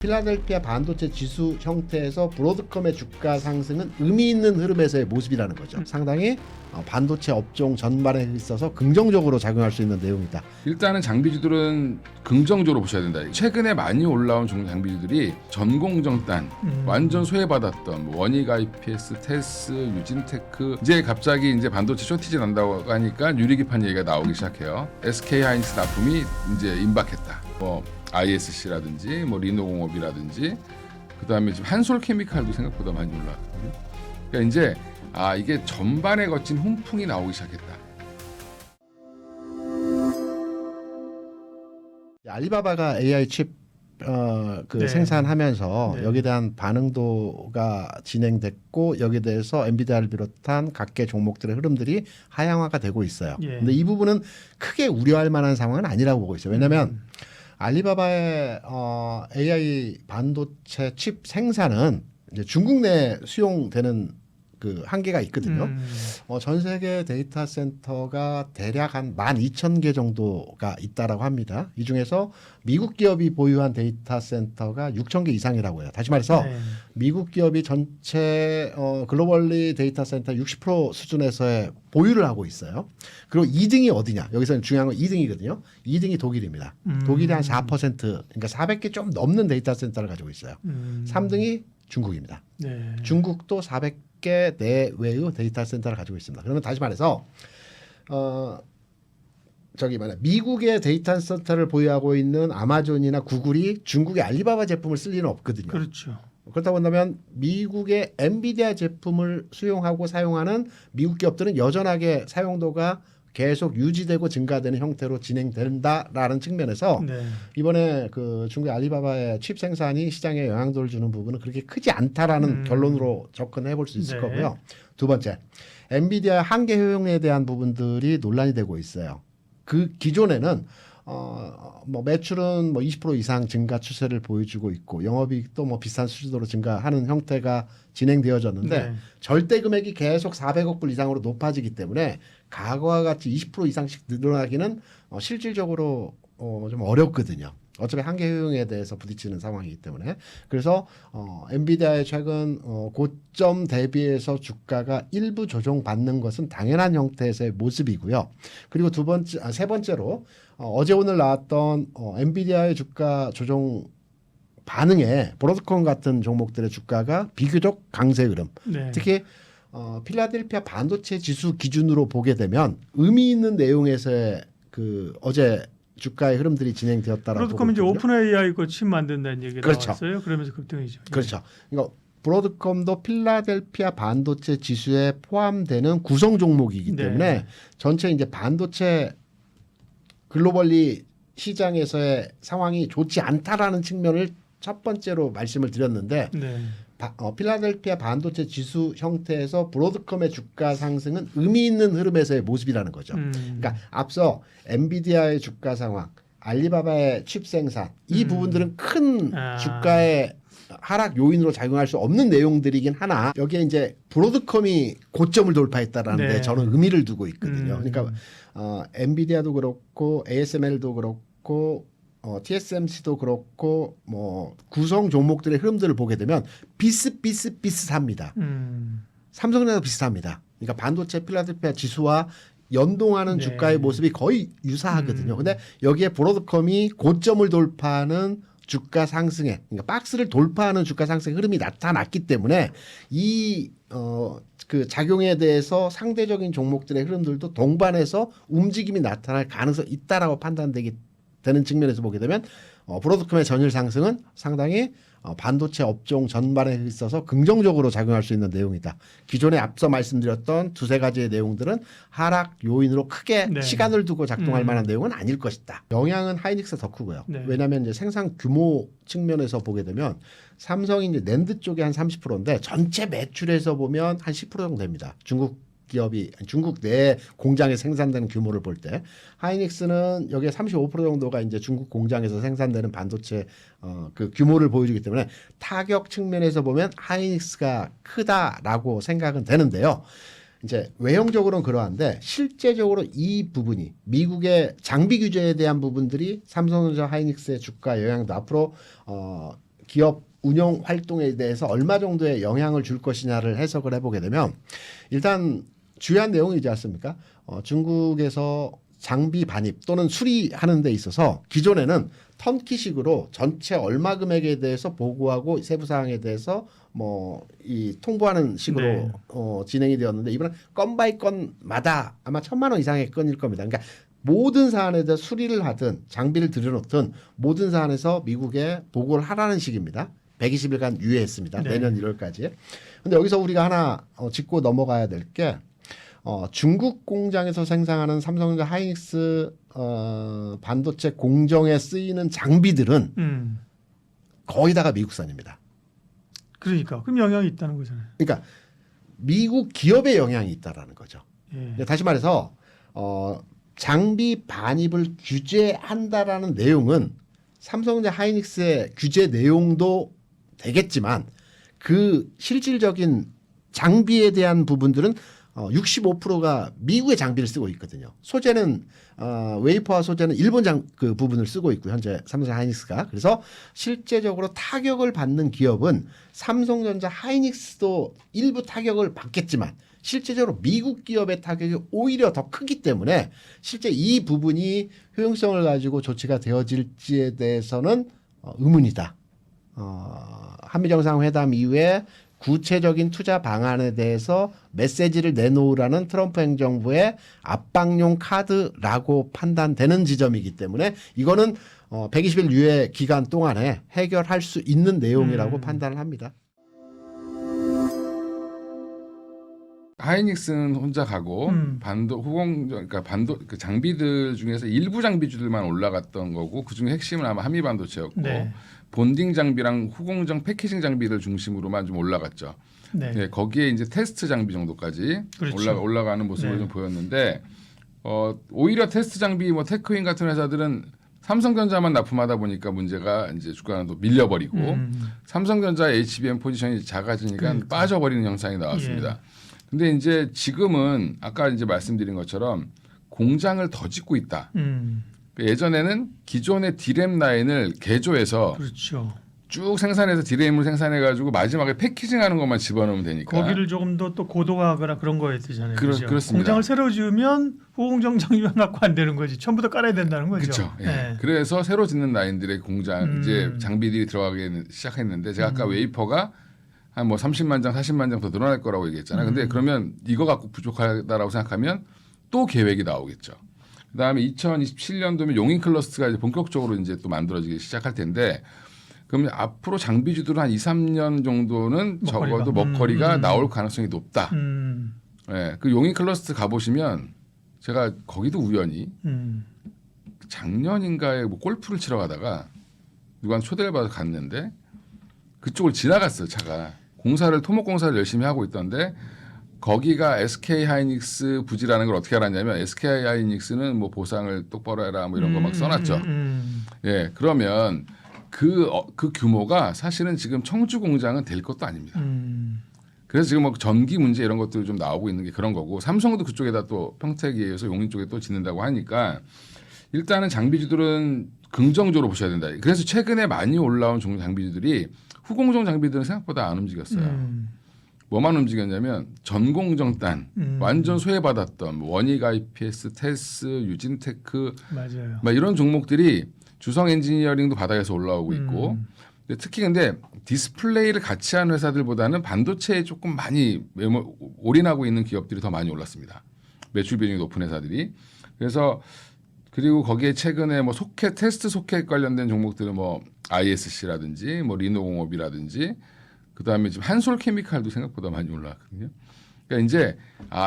필라델피아 반도체 지수 형태에서 브로드컴의 주가 상승은 의미 있는 흐름에서의 모습이라는 거죠. 상당히 반도체 업종 전반에 있어서 긍정적으로 작용할 수 있는 내용이다. 일단은 장비주들은 긍정적으로 보셔야 된다. 최근에 많이 올라온 중국 장비주들이 전공정단 완전 소외받았던 뭐 원익 IPS, 테스, 유진테크 이제 갑자기 이제 반도체 쇼티지 난다고 하니까 유리기판 얘기가 나오기 시작해요. SK 하이닉스 납품이 이제 임박했다. 뭐 ISC라든지 뭐 리노공업이라든지 그다음에 지금 한솔케미칼도 생각보다 많이 올라왔거든요. 그러니까 이제 이게 전반에 거친 훈풍이 나오기 시작했다. 알리바바가 AI 칩 네. 생산하면서 네. 여기에 대한 반응도가 진행됐고 여기에 대해서 엔비디아를 비롯한 각계 종목들의 흐름들이 하향화가 되고 있어요. 예. 근데 이 부분은 크게 우려할 만한 상황은 아니라고 보고 있어요. 왜냐하면 알리바바의 AI 반도체 칩 생산은 이제 중국 내 수용되는 그 한계가 있거든요. 전 세계 데이터 센터가 대략 한 12,000개 정도가 있다라고 합니다. 이 중에서 미국 기업이 보유한 데이터 센터가 6,000개 이상이라고 해요. 다시 말해서 네. 미국 기업이 전체 글로벌리 데이터 센터 60% 수준에서의 보유를 하고 있어요. 그리고 2등이 어디냐? 여기서는 중요한 건 2등이거든요. 2등이 독일입니다. 독일이 한 4%, 그러니까 400개 좀 넘는 데이터 센터를 가지고 있어요. 3등이 중국입니다. 네. 중국도 400개 내외의 데이터 센터를 가지고 있습니다. 그러면 다시 말해서 미국의 데이터 센터를 보유하고 있는 아마존이나 구글이 중국의 알리바바 제품을 쓸 리는 없거든요. 그렇죠. 그렇다 본다면 미국의 엔비디아 제품을 수용하고 사용하는 미국 기업들은 여전하게 사용도가 계속 유지되고 증가되는 형태로 진행된다라는 측면에서 네. 이번에 그 중국 알리바바의 칩 생산이 시장에 영향도를 주는 부분은 그렇게 크지 않다라는 결론으로 접근해 볼 수 있을 네. 거고요. 두 번째, 엔비디아 한계 효용에 대한 부분들이 논란이 되고 있어요. 그 기존에는 뭐 매출은 뭐 20% 이상 증가 추세를 보여주고 있고 영업이익도 뭐 비슷한 수준으로 증가하는 형태가 진행되어졌는데 네. 절대 금액이 계속 400억 불 이상으로 높아지기 때문에 과거와 같이 20% 이상씩 늘어나기는 실질적으로 좀 어렵거든요. 어차피 한계 효용에 대해서 부딪히는 상황이기 때문에 그래서 엔비디아의 최근 고점 대비해서 주가가 일부 조정받는 것은 당연한 형태의 모습이고요. 그리고 세 번째로 어제 오늘 나왔던 엔비디아의 주가 조정 반응에 브로드컴 같은 종목들의 주가가 비교적 강세 흐름. 네. 특히 필라델피아 반도체 지수 기준으로 보게 되면 의미 있는 내용에서의 그 어제 주가의 흐름들이 진행되었다라고 보고 브로드컴 이제 있거든요. 오픈 AI 거 칩 만든다는 얘기가 그렇죠. 나왔어요. 그러면서 급등이죠. 그렇죠. 그러니까 브로드컴도 필라델피아 반도체 지수에 포함되는 구성 종목이기 네. 때문에 전체 이제 반도체 글로벌리 시장에서의 상황이 좋지 않다라는 측면을 첫 번째로 말씀을 드렸는데 네. 필라델피아 반도체 지수 형태에서 브로드컴의 주가 상승은 의미 있는 흐름에서의 모습이라는 거죠. 그러니까 앞서 엔비디아의 주가 상황, 알리바바의 칩 생산 이 부분들은 큰 주가의 하락 요인으로 작용할 수 없는 내용들이긴 하나 여기에 이제 브로드컴이 고점을 돌파했다라는 데 네. 저는 의미를 두고 있거든요. 그러니까 엔비디아도 그렇고 ASML도 그렇고 TSMC도 그렇고 뭐 구성 종목들의 흐름들을 보게 되면 비슷합니다. 삼성전자도 비슷합니다. 그러니까 반도체 필라델피아 지수와 연동하는 네. 주가의 모습이 거의 유사하거든요. 근데 여기에 브로드컴이 고점을 돌파하는 주가 상승에 그러니까 박스를 돌파하는 주가 상승 흐름이 나타났기 때문에 이 그 작용에 대해서 상대적인 종목들의 흐름들도 동반해서 움직임이 나타날 가능성이 있다라고 되는 측면에서 보게 되면 브로드컴의 전일 상승은 상당히 반도체 업종 전반에 있어서 긍정적으로 작용할 수 있는 내용이다. 기존에 앞서 말씀드렸던 두세 가지의 내용들은 하락 요인으로 크게 네. 시간을 두고 작동할 만한 내용은 아닐 것이다. 영향은 하이닉스가 더 크고요. 네. 왜냐하면 이제 생산 규모 측면에서 보게 되면 삼성이 이제 낸드 쪽에 한 30%인데 전체 매출에서 보면 한 10% 정도 됩니다. 중국 내 공장에 생산되는 규모를 볼 때 하이닉스는 여기에 35% 정도가 이제 중국 공장에서 생산되는 반도체 그 규모를 보여주기 때문에 타격 측면에서 보면 하이닉스가 크다라고 생각은 되는데요. 이제 외형적으로는 그러한데 실제적으로 이 부분이 미국의 장비 규제에 대한 부분들이 삼성전자 하이닉스의 주가 영향도 앞으로 기업 운영 활동에 대해서 얼마 정도의 영향을 줄 것이냐를 해석을 해보게 되면 일단 주요한 내용이지 않습니까? 중국에서 장비 반입 또는 수리하는 데 있어서 기존에는 턴키식으로 전체 얼마 금액에 대해서 보고하고 세부 사항에 대해서 뭐 이 통보하는 식으로 네. 진행이 되었는데 이번엔 건 바이 건마다 아마 1,000만 원 이상의 건일 겁니다. 그러니까 모든 사안에 대해서 수리를 하든 장비를 들여놓든 모든 사안에서 미국에 보고를 하라는 식입니다. 120일간 유예했습니다. 네. 내년 1월까지. 근데 여기서 우리가 하나 짚고 넘어가야 될 게 중국 공장에서 생산하는 삼성전자 하이닉스 반도체 공정에 쓰이는 장비들은 거의 다가 미국산입니다. 그러니까 그럼 영향이 있다는 거잖아요. 그러니까 미국 기업에 영향이 있다라는 거죠. 예. 다시 말해서 장비 반입을 규제한다라는 내용은 삼성전자 하이닉스의 규제 내용도 되겠지만 그 실질적인 장비에 대한 부분들은 65%가 미국의 장비를 쓰고 있거든요. 소재는 웨이퍼와 소재는 일본 그 부분을 쓰고 있고 현재 삼성전자 하이닉스가 그래서 실제적으로 타격을 받는 기업은 삼성전자 하이닉스도 일부 타격을 받겠지만 실제적으로 미국 기업의 타격이 오히려 더 크기 때문에 실제 이 부분이 효용성을 가지고 조치가 되어질지에 대해서는 의문이다. 한미정상회담 이후에 구체적인 투자 방안에 대해서 메시지를 내놓으라는 트럼프 행정부의 압박용 카드라고 판단되는 지점이기 때문에 이거는 120일 유예 기간 동안에 해결할 수 있는 내용이라고 판단을 합니다. 하이닉스는 혼자 가고 그러니까 그 장비들 중에서 일부 장비주들만 올라갔던 거고 그 중에 핵심은 아마 한미 반도체였고 네. 본딩 장비랑 후공정 패키징 장비들 중심으로만 좀 올라갔죠. 네. 네, 거기에 이제 테스트 장비 정도까지 그렇죠. 올라가는 모습을 네. 좀 보였는데 오히려 테스트 장비 뭐 테크윈 같은 회사들은 삼성전자만 납품하다 보니까 문제가 이제 주가는 또 밀려버리고 삼성전자 HBM 포지션이 작아지니까 그러니까. 빠져버리는 현상이 나왔습니다. 근데 이제 지금은 아까 이제 말씀드린 것처럼 공장을 더 짓고 있다. 예전에는 기존의 디램 라인을 개조해서 그렇죠. 쭉 생산해서 디램을 생산해가지고 마지막에 패키징하는 것만 집어넣으면 되니까. 거기를 조금 더 또 고도화하거나 그런 거에 되잖아요. 그렇죠? 그렇습니다. 공장을 새로 지으면 후공정 장비만 갖고 안 되는 거지. 처음부터 깔아야 된다는 거죠. 그렇죠. 예. 네. 그래서 새로 짓는 라인들의 공장 이제 장비들이 들어가기 시작했는데 제가 아까 웨이퍼가 한 뭐 30만 장, 40만 장 더 늘어날 거라고 얘기했잖아요. 근데 그러면 이거 갖고 부족하다라고 생각하면 또 계획이 나오겠죠. 그다음에 2027년도면 용인 클러스터가 이제 본격적으로 이제 또 만들어지기 시작할 텐데 그러면 앞으로 장비주들은 한 2, 3년 정도는 적어도 먹거리가 나올 가능성이 높다. 예, 그 용인 클러스터 가보시면 제가 거기도 우연히 작년인가에 뭐 골프를 치러 가다가 누가 초대를 받아서 갔는데 그쪽을 지나갔어요. 차가 토목 공사를 열심히 하고 있던데 거기가 SK 하이닉스 부지라는 걸 어떻게 알았냐면 SK 하이닉스는 뭐 보상을 똑바로 해라 뭐 이런 거 막 써놨죠. 예, 그러면 그 규모가 사실은 지금 청주 공장은 될 것도 아닙니다. 그래서 지금 뭐 전기 문제 이런 것들이 좀 나오고 있는 게 그런 거고 삼성도 그쪽에다 또 평택에 의해서 용인 쪽에 또 짓는다고 하니까 일단은 장비주들은 긍정적으로 보셔야 된다. 그래서 최근에 많이 올라온 종류 장비주들이 후공정 장비들은 생각보다 안 움직였어요. 뭐만 움직였냐면 전공정단 완전 소외받았던 뭐 원익 IPS, 테스, 유진테크 맞아요. 막 이런 종목들이 주성 엔지니어링도 바닥에서 올라오고 있고 특히 근데 디스플레이를 같이 하는 회사들보다는 반도체에 조금 많이 올인하고 있는 기업들이 더 많이 올랐습니다. 매출 비중이 높은 회사들이. 그래서 그리고 거기에 최근에 뭐 소켓 테스트 소켓 관련된 종목들은 뭐 ISC라든지 뭐 리노공업이라든지 그다음에 지금 한솔케미칼도 생각보다 많이 올라왔거든요. 그러니까 이제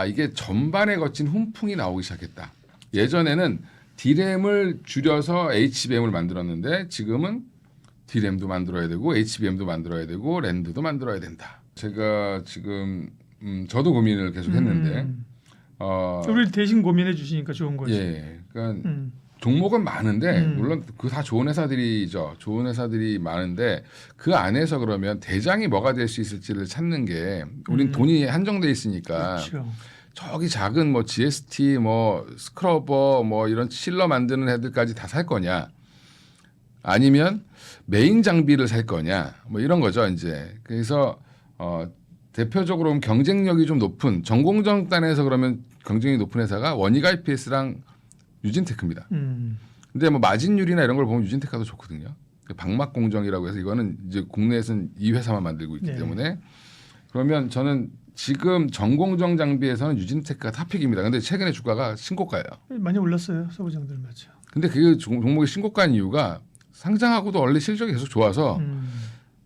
이게 전반에 거친 훈풍이 나오기 시작했다. 예전에는 D램을 줄여서 HBM을 만들었는데 지금은 D램도 만들어야 되고 HBM도 만들어야 되고 랜드도 만들어야 된다. 제가 지금 저도 고민을 계속 했는데 우리 대신 고민해 주시니까 좋은 거죠. 예, 그러니까 종목은 많은데 물론 그 다 좋은 회사들이죠. 좋은 회사들이 많은데 그 안에서 그러면 대장이 뭐가 될 수 있을지를 찾는 게 우린 돈이 한정돼 있으니까 그렇죠. 저기 작은 뭐 GST 뭐 스크러버 뭐 이런 실러 만드는 애들까지 다 살 거냐 아니면 메인 장비를 살 거냐 뭐 이런 거죠 이제. 그래서 대표적으로 보면 경쟁력이 좀 높은 전공정단에서 그러면 경쟁력이 높은 회사가 원익 IPS랑 유진테크입니다. 근데 뭐 마진율이나 이런 걸 보면 유진테크가 더 좋거든요. 박막공정이라고 해서 이거는 이제 국내에서는 이 회사만 만들고 있기 네. 때문에 그러면 저는 지금 전공정 장비에서는 유진테크가 탑픽입니다. 근데 최근에 주가가 신고가예요. 많이 올랐어요. 소부장들 맞죠. 근데 그 종목이 신고가인 이유가 상장하고도 원래 실적이 계속 좋아서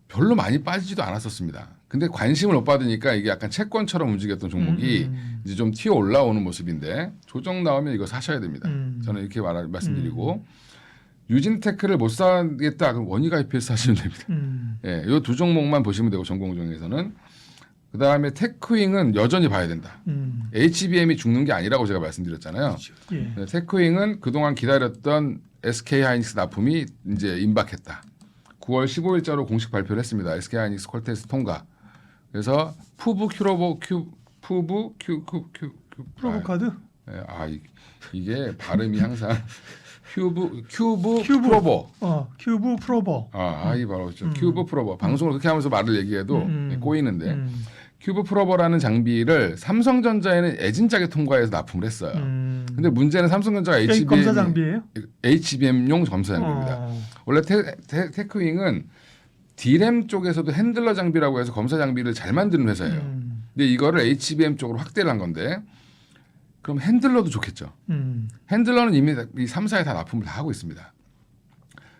별로 많이 빠지지도 않았었습니다. 근데 관심을 못 받으니까 이게 약간 채권처럼 움직였던 종목이 이제 좀 튀어 올라오는 모습인데 조정 나오면 이거 사셔야 됩니다. 저는 이렇게 말씀드리고 유진테크를 못 사겠다 그럼 원익 IPS 사시면 됩니다. 예, 이 두 종목만 보시면 되고 전공정에서는 그 다음에 테크윙은 여전히 봐야 된다. HBM이 죽는 게 아니라고 제가 말씀드렸잖아요. 그렇죠. 예. 네, 테크윙은 그동안 기다렸던 SK 하이닉스 납품이 이제 임박했다. 9월 15일자로 공식 발표를 했습니다. SK 하이닉스 콜테스트 통과. 그래서 푸브 프로보카드? 이게 발음이 항상 큐브 프로보. 큐브 프로보. 이 바로 큐브 프로보. 방송을 그렇게 하면서 말을 얘기해도 꼬이는데 큐브 프로보라는 장비를 삼성전자에는 애진작에 통과해서 납품을 했어요. 근데 문제는 삼성전자가 검사 장비예요? HBM용 검사 장비입니다. 원래 테크윙은 D램 쪽에서도 핸들러 장비라고 해서 검사 장비를 잘 만드는 회사예요. 근데 이거를 HBM 쪽으로 확대를 한 건데 그럼 핸들러도 좋겠죠. 핸들러는 이미 이 3사에 다 납품을 다 하고 있습니다.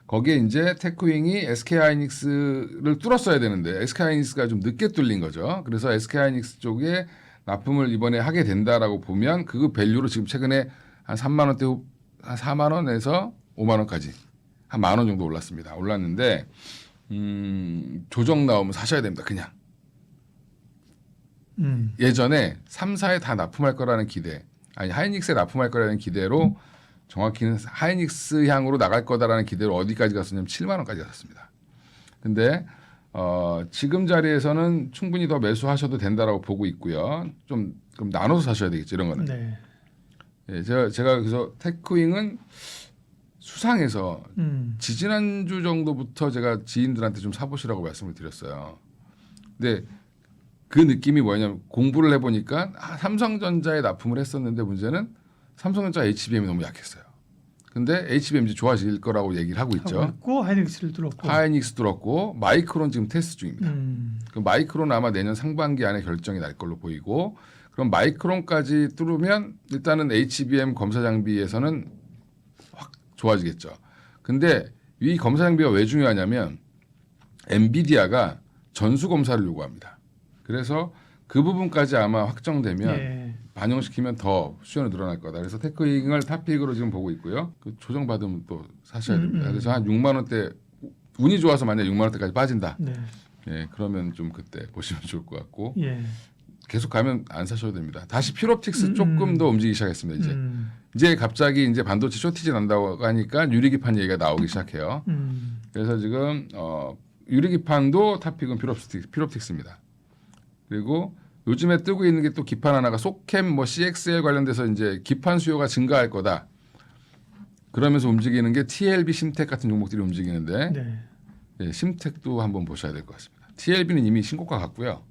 거기에 이제 테크윙이 SK하이닉스를 뚫었어야 되는데 SK하이닉스가 좀 늦게 뚫린 거죠. 그래서 SK하이닉스 쪽에 납품을 이번에 하게 된다라고 보면 그 밸류로 지금 최근에 한 3만 원대 한 4만 원에서 5만 원까지 한 만 원 정도 올랐습니다. 올랐는데 조정 나오면 사셔야 됩니다. 그냥. 예전에 3사에 다 납품할 거라는 기대, 아니 하이닉스에 납품할 거라는 기대로 정확히는 하이닉스 향으로 나갈 거다라는 기대로 어디까지 갔었냐면 7만 원까지 갔습니다. 근데 지금 자리에서는 충분히 더 매수하셔도 된다라고 보고 있고요. 좀 그럼 나눠서 사셔야 되겠죠, 이런 거는. 네. 예, 제가 그래서 테크윙은 수상해서 지지난주 정도부터 제가 지인들한테 좀 사보시라고 말씀을 드렸어요. 근데 그 느낌이 뭐냐면 공부를 해보니까 삼성전자에 납품을 했었는데 문제는 삼성전자 HBM이 너무 약했어요. 근데 HBM 이제 좋아질 거라고 얘기를 하고 있죠. 있고 하이닉스를 뚫었고. 하이닉스 뚫었고 마이크론 지금 테스트 중입니다. 그 마이크론 아마 내년 상반기 안에 결정이 날 걸로 보이고 그럼 마이크론까지 뚫으면 일단은 HBM 검사 장비에서는 확 좋아지겠죠. 근데 이 검사 장비가 왜 중요하냐면 엔비디아가 전수 검사를 요구합니다. 그래서 그 부분까지 아마 확정되면 예. 반영시키면 더 수요는 늘어날 거다. 그래서 테크윙을 탑픽으로 지금 보고 있고요. 그 조정 받으면 또 사셔야 됩니다. 그래서 한 6만 원대 운이 좋아서 만약 6만 원대까지 빠진다. 네. 예, 그러면 좀 그때 보시면 좋을 것 같고 예. 계속 가면 안 사셔도 됩니다. 다시 퓨럽틱스 조금 더 움직이기 시작했습니다. 이제 갑자기 이제 반도체 쇼티지 난다고 하니까 유리기판 얘기가 나오기 시작해요. 그래서 지금 유리기판도 탑픽은 퓨럽틱스입니다. 그리고 요즘에 뜨고 있는 게 또 기판 하나가 소캠 뭐 CXL 관련돼서 이제 기판 수요가 증가할 거다. 그러면서 움직이는 게 TLB 심텍 같은 종목들이 움직이는데 네. 예, 심텍도 한번 보셔야 될 것 같습니다. TLB는 이미 신고가 갔고요.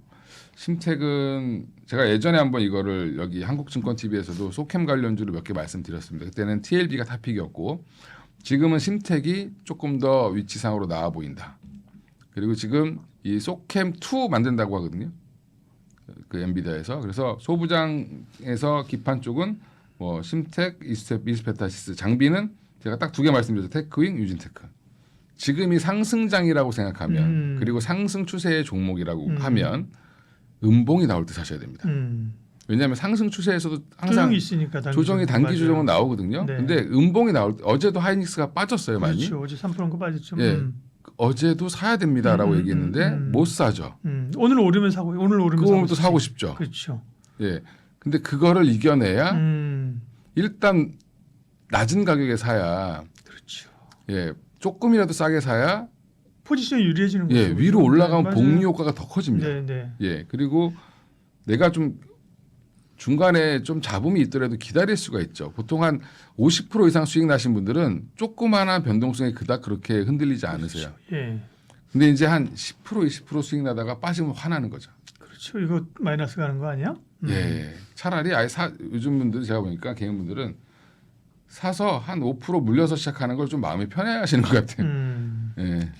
심텍은 제가 예전에 한번 이거를 여기 한국증권TV에서도 소캠 관련주로 몇 개 말씀드렸습니다. 그때는 TLB가 탑픽이었고 지금은 심텍이 조금 더 위치상으로 나아 보인다. 그리고 지금 이 소캠2 만든다고 하거든요. 그 엔비디아에서. 그래서 소부장에서 기판 쪽은 뭐 심텍, 이스페타시스, 장비는 제가 딱 두 개 말씀드렸죠. 테크윙, 유진테크. 지금이 상승장이라고 생각하면 그리고 상승 추세의 종목이라고 하면 음봉이 나올 때 사셔야 됩니다. 왜냐하면 상승 추세에서도 항상 조정이 있으니까 조정이 단기 조정은 나오거든요. 네. 근데 음봉이 나올 때 어제도 하이닉스가 빠졌어요 많이. 그렇죠. 어제 3%가 빠졌죠. 예, 어제도 사야 됩니다라고 얘기했는데 못 사죠. 오늘 오르면 사고 오늘 오르면 그거면 또 사고 싶죠. 그렇죠. 예, 근데 그거를 이겨내야 일단 낮은 가격에 사야. 그렇죠. 예, 조금이라도 싸게 사야. 포지션이 유리해지는 거죠. 예, 위로 올라가면 맞아요. 복리 효과가 더 커집니다. 네, 네. 예, 그리고 내가 좀 중간에 좀 잡음이 있더라도 기다릴 수가 있죠. 보통 한 50% 이상 수익 나신 분들은 조그마한 변동성에 그닥 그렇게 흔들리지 않으세요. 예. 근데 이제 한 10% 20% 수익 나다가 빠지면 화나는 거죠. 그렇죠. 이거 마이너스 가는 거 아니야? 예. 차라리 아예 요즘 분들 제가 보니까 개인분들은 사서 한 5% 물려서 시작하는 걸 좀 마음이 편해하시는 것 같아요. 예.